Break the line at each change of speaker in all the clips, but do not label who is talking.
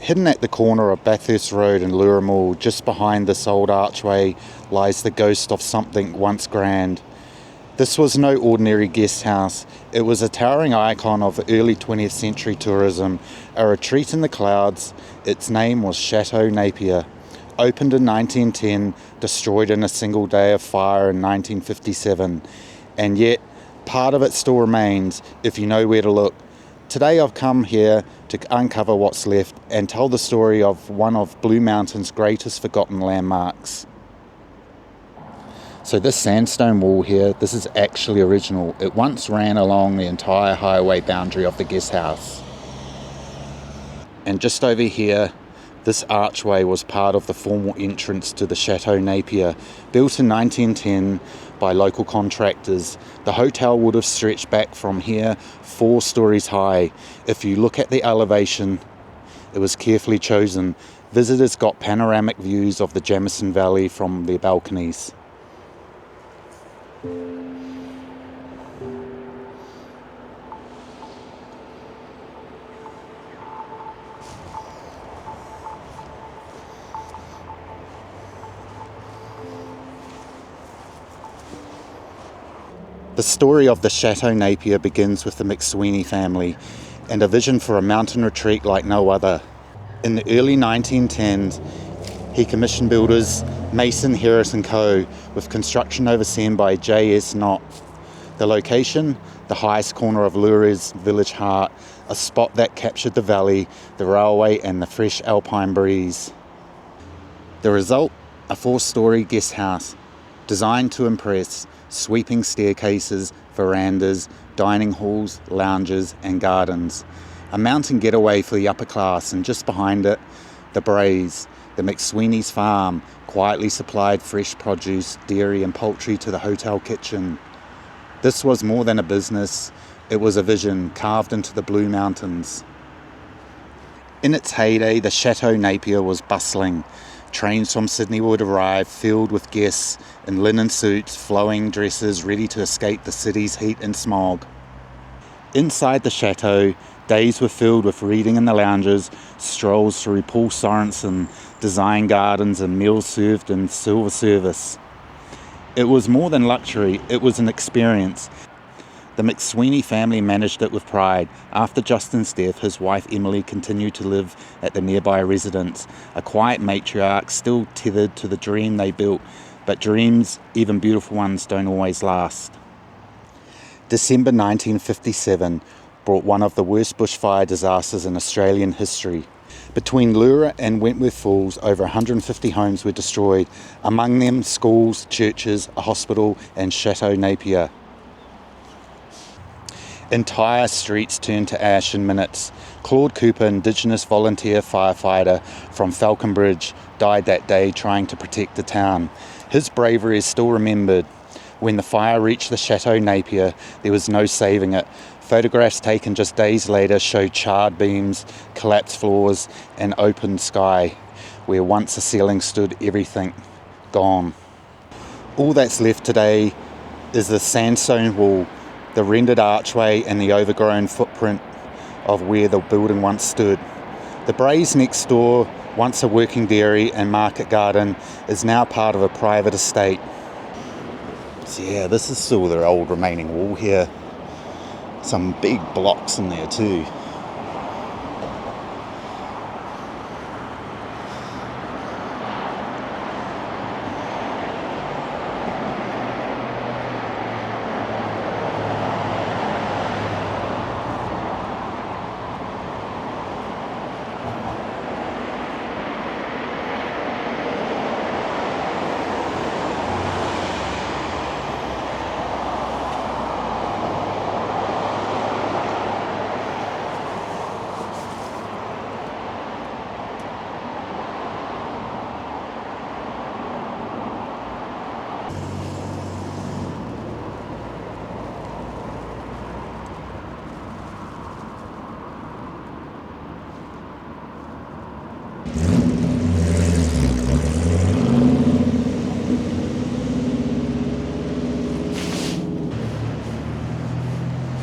Hidden at the corner of Bathurst Road and Leura Mall, just behind this old archway, lies the ghost of something once grand. This was no ordinary guest house. It was a towering icon of early 20th century tourism, a retreat in the clouds. Its name was Chateau Napier. Opened in 1910, destroyed in a single day of fire in 1957. And yet, part of it still remains, if you know where to look. Today I've come here to uncover what's left and tell the story of one of Blue Mountain's greatest forgotten landmarks. So this sandstone wall here, this is actually original. It once ran along the entire highway boundary of the guest house. And just over here, this archway was part of the formal entrance to the Chateau Napier. Built in 1910 by local contractors, the hotel would have stretched back from here 4 stories high. If you look at the elevation, it was carefully chosen. Visitors got panoramic views of the Jamison Valley from their balconies. The story of the Chateau Napier begins with the McSweeney family and a vision for a mountain retreat like no other. In the early 1910s, he commissioned builders Mason, Harris & Co. with construction overseen by J.S. Knott. The location, the highest corner of Leura's village heart, a spot that captured the valley, the railway and the fresh alpine breeze. The result, a 4-story guest house, designed to impress, sweeping staircases, verandas, dining halls, lounges and gardens. A mountain getaway for the upper class, and just behind it, the Braes, the McSweeney's farm, quietly supplied fresh produce, dairy and poultry to the hotel kitchen. This was more than a business, it was a vision carved into the Blue Mountains. In its heyday, the Chateau Napier was bustling. Trains from Sydney would arrive filled with guests in linen suits, flowing dresses, ready to escape the city's heat and smog. Inside the chateau, days were filled with reading in the lounges, strolls through Paul Sorensen, design gardens and meals served in silver service. It was more than luxury, it was an experience. The McSweeney family managed it with pride. After Justin's death, his wife Emily continued to live at the nearby residence, a quiet matriarch still tethered to the dream they built, but dreams, even beautiful ones, don't always last. December 1957 brought one of the worst bushfire disasters in Australian history. Between Leura and Wentworth Falls, over 150 homes were destroyed, among them schools, churches, a hospital and Chateau Napier. Entire streets turned to ash in minutes. Claude Cooper, Indigenous volunteer firefighter from Falcon Bridge, died that day trying to protect the town. His bravery is still remembered. When the fire reached the Chateau Napier, there was no saving it. Photographs taken just days later showed charred beams, collapsed floors, and open sky. where once a ceiling stood, everything gone. All that's left today is the sandstone wall, the rendered archway and the overgrown footprint of where the building once stood. The braes next door, once a working dairy and market garden, is now part of a private estate. So yeah, this is still the old remaining wall here. Some big blocks in there too.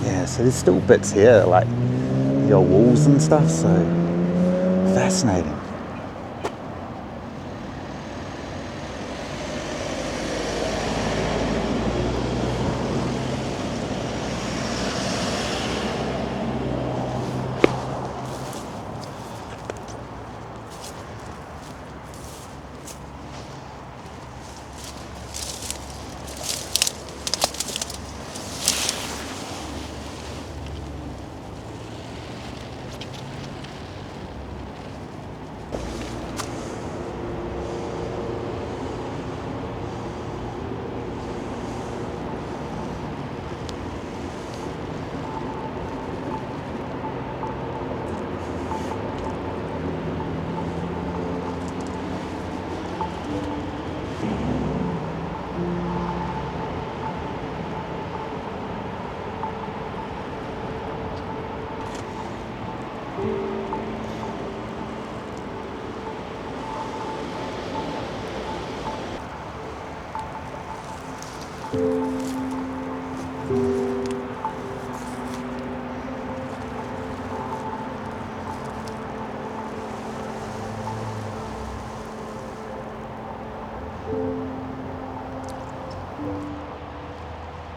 Yeah, so there's still bits here, like the old walls and stuff, so fascinating.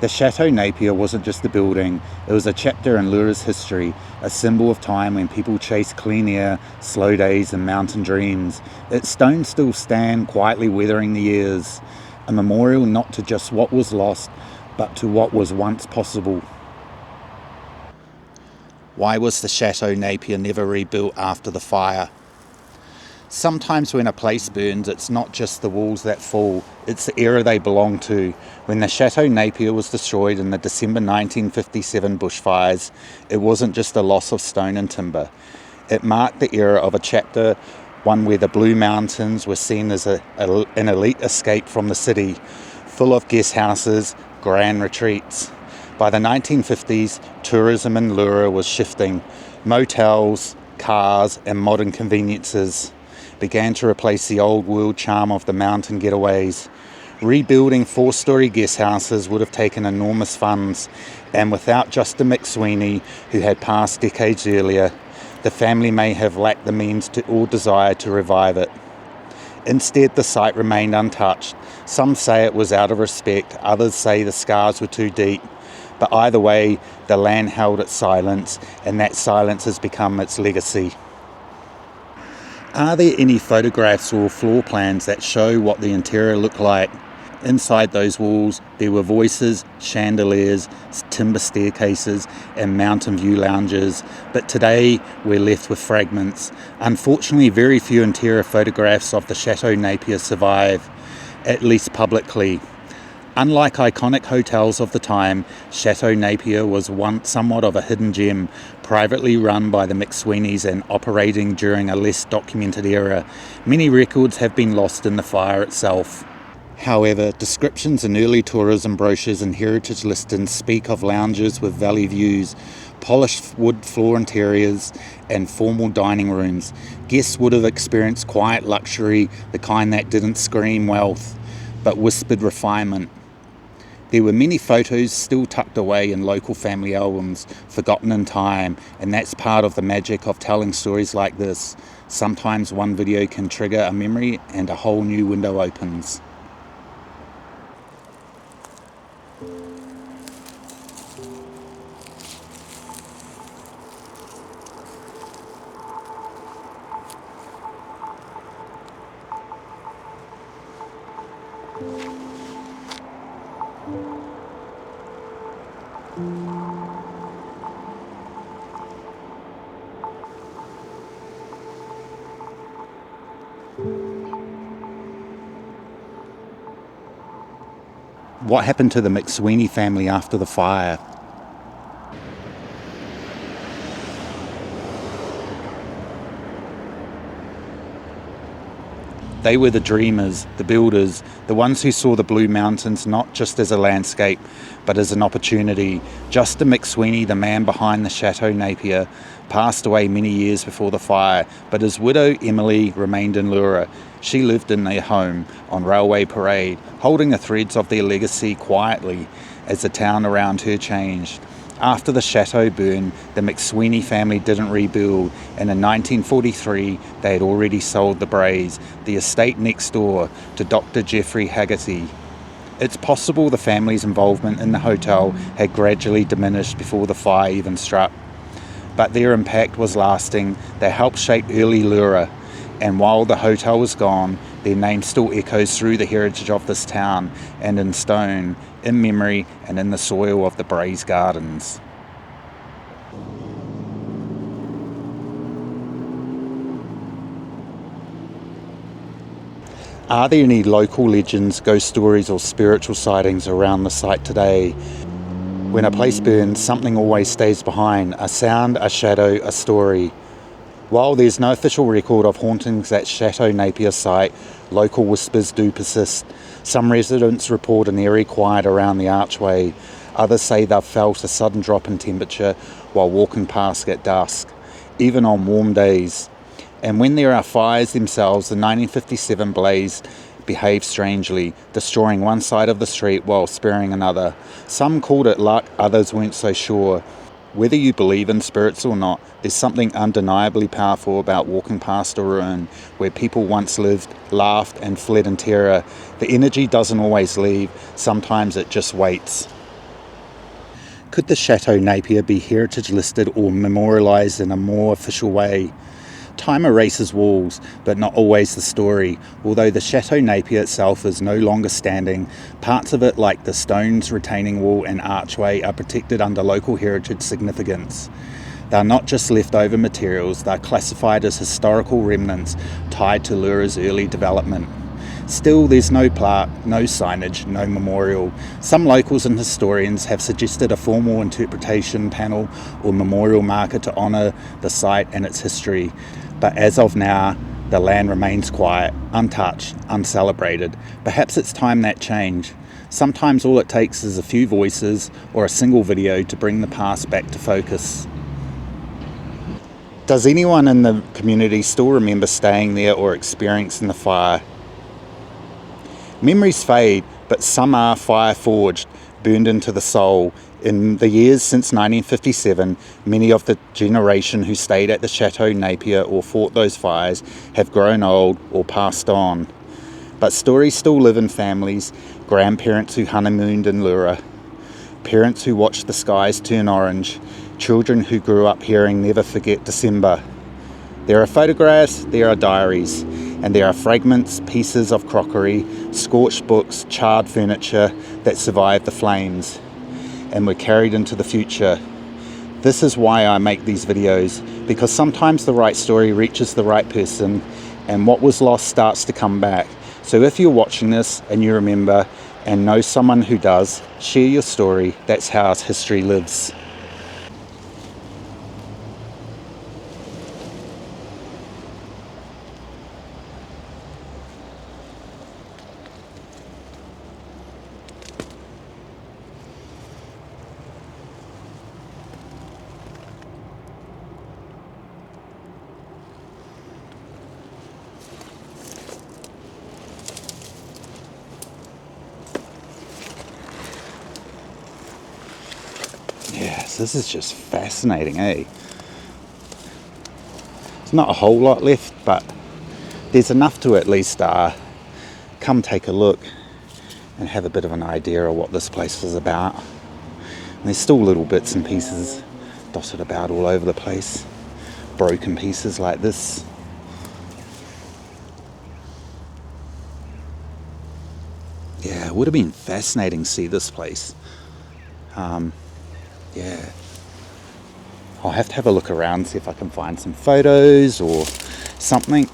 The Chateau Napier wasn't just a building, it was a chapter in Leura's history, a symbol of time when people chased clean air, slow days and mountain dreams. Its stones still stand, quietly weathering the years, a memorial not to just what was lost, but to what was once possible. Why was the Chateau Napier never rebuilt after the fire? Sometimes when a place burns, it's not just the walls that fall, it's the era they belong to. When the Chateau Napier was destroyed in the December 1957 bushfires, it wasn't just a loss of stone and timber. It marked the era of a chapter, one where the Blue Mountains were seen as an elite escape from the city, full of guest houses, grand retreats. By the 1950s, tourism in Leura was shifting. Motels, cars and modern conveniences began to replace the old world charm of the mountain getaways. Rebuilding four-storey guest houses would have taken enormous funds, and without Justin McSweeney, who had passed decades earlier, the family may have lacked the means to or desire to revive it. Instead, the site remained untouched. Some say it was out of respect, others say the scars were too deep. But either way, the land held its silence, and that silence has become its legacy. Are there any photographs or floor plans that show what the interior looked like? Inside those walls, there were voices, chandeliers, timber staircases, and mountain view lounges. But today, we're left with fragments. Unfortunately, very few interior photographs of the Chateau Napier survive, at least publicly. Unlike iconic hotels of the time, Chateau Napier was once somewhat of a hidden gem, privately run by the McSweeneys and operating during a less documented era. Many records have been lost in the fire itself. However, descriptions in early tourism brochures and heritage listings speak of lounges with valley views, polished wood floor interiors, and formal dining rooms. Guests would have experienced quiet luxury, the kind that didn't scream wealth, but whispered refinement. There were many photos still tucked away in local family albums, forgotten in time, and that's part of the magic of telling stories like this. Sometimes one video can trigger a memory and a whole new window opens. What happened to the McSweeney family after the fire? They were the dreamers, the builders, the ones who saw the Blue Mountains not just as a landscape, but as an opportunity. Justin McSweeney, the man behind the Chateau Napier, passed away many years before the fire, but his widow, Emily, remained in Leura. She lived in their home on Railway Parade, holding the threads of their legacy quietly as the town around her changed. After the chateau burned, the McSweeney family didn't rebuild, and in 1943 they had already sold the Braes, the estate next door, to Dr. Geoffrey Haggerty. It's possible the family's involvement in the hotel had gradually diminished before the fire even struck, but their impact was lasting. They helped shape early Leura, and while the hotel was gone, their name still echoes through the heritage of this town, and in stone, in memory, and in the soil of the Braes Gardens. Are there any local legends, ghost stories, or spiritual sightings around the site today? When a place burns, something always stays behind: a sound, a shadow, a story. While there's no official record of hauntings at Chateau Napier site, local whispers do persist. Some residents report an eerie quiet around the archway. Others say they've felt a sudden drop in temperature while walking past at dusk, even on warm days. And when there are fires themselves, the 1957 blaze behaved strangely, destroying one side of the street while sparing another. Some called it luck, others weren't so sure. Whether you believe in spirits or not, there's something undeniably powerful about walking past a ruin where people once lived, laughed, and fled in terror. The energy doesn't always leave, sometimes it just waits. Could the Chateau Napier be heritage listed or memorialised in a more official way? Time erases walls, but not always the story. Although the Chateau Napier itself is no longer standing, parts of it, like the stone's retaining wall and archway, are protected under local heritage significance. They're not just leftover materials, they're classified as historical remnants tied to Leura's early development. Still, there's no plaque, no signage, no memorial. Some locals and historians have suggested a formal interpretation panel or memorial marker to honour the site and its history. But as of now, the land remains quiet, untouched, uncelebrated. Perhaps it's time that changed. Sometimes all it takes is a few voices or a single video to bring the past back to focus. Does anyone in the community still remember staying there or experiencing the fire? Memories fade, but some are fire forged, burned into the soul. In the years since 1957, many of the generation who stayed at the Chateau Napier or fought those fires have grown old or passed on. But stories still live in families: grandparents who honeymooned in Leura, parents who watched the skies turn orange, children who grew up hearing "Never Forget December." There are photographs, there are diaries, and there are fragments, pieces of crockery, scorched books, charred furniture that survived the flames and were carried into the future. This is why I make these videos, because sometimes the right story reaches the right person and what was lost starts to come back. So if you're watching this and you remember and know someone who does, share your story. That's how history lives. This is just fascinating, eh? There's not a whole lot left, but there's enough to at least come take a look and have a bit of an idea of what this place was about. And there's still little bits and pieces dotted about all over the place. Broken pieces like this. Yeah, it would have been fascinating to see this place. Yeah. I'll have to have a look around, see if I can find some photos or something.